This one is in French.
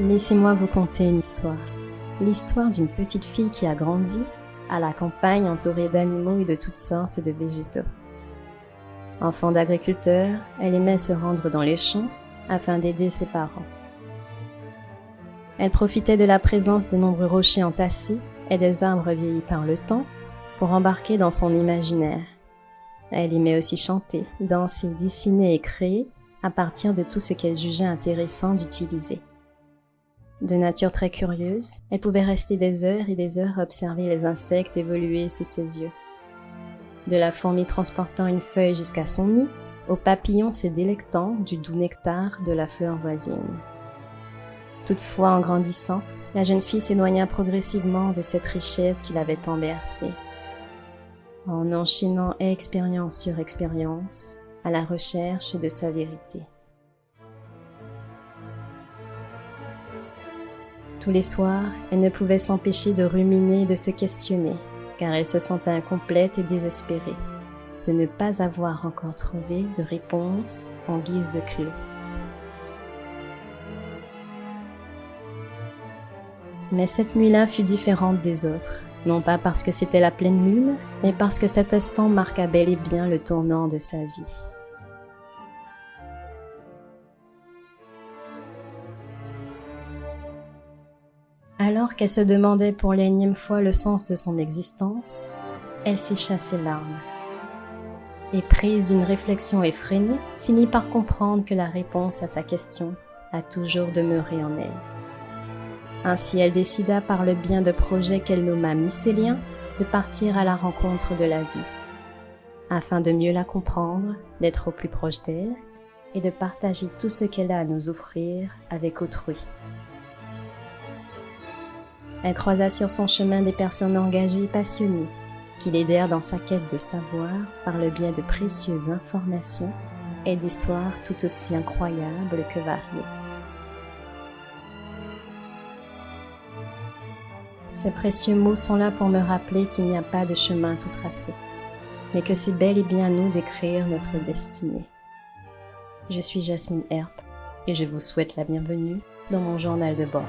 Laissez-moi vous conter une histoire. L'histoire d'une petite fille qui a grandi à la campagne entourée d'animaux et de toutes sortes de végétaux. Enfant d'agriculteur, elle aimait se rendre dans les champs afin d'aider ses parents. Elle profitait de la présence des nombreux rochers entassés et des arbres vieillis par le temps pour embarquer dans son imaginaire. Elle aimait aussi chanter, danser, dessiner et créer à partir de tout ce qu'elle jugeait intéressant d'utiliser. De nature très curieuse, elle pouvait rester des heures et des heures à observer les insectes évoluer sous ses yeux. De la fourmi transportant une feuille jusqu'à son nid, au papillon se délectant du doux nectar de la fleur voisine. Toutefois, en grandissant, la jeune fille s'éloigna progressivement de cette richesse qui l'avait tant bercée. En enchaînant expérience sur expérience, à la recherche de sa vérité. Tous les soirs, elle ne pouvait s'empêcher de ruminer et de se questionner, car elle se sentait incomplète et désespérée, de ne pas avoir encore trouvé de réponse en guise de clé. Mais cette nuit-là fut différente des autres, non pas parce que c'était la pleine lune, mais parce que cet instant marqua bel et bien le tournant de sa vie. Alors qu'elle se demandait pour l'énième fois le sens de son existence, elle sécha ses larmes. Et prise d'une réflexion effrénée, finit par comprendre que la réponse à sa question a toujours demeuré en elle. Ainsi, elle décida par le bien de projets qu'elle nomma mycéliens de partir à la rencontre de la vie, afin de mieux la comprendre, d'être au plus proche d'elle et de partager tout ce qu'elle a à nous offrir avec autrui. Elle croisa sur son chemin des personnes engagées et passionnées qui l'aidèrent dans sa quête de savoir par le biais de précieuses informations et d'histoires tout aussi incroyables que variées. Ces précieux mots sont là pour me rappeler qu'il n'y a pas de chemin tout tracé, mais que c'est bel et bien nous d'écrire notre destinée. Je suis Jasmine Herp et je vous souhaite la bienvenue dans mon journal de bord.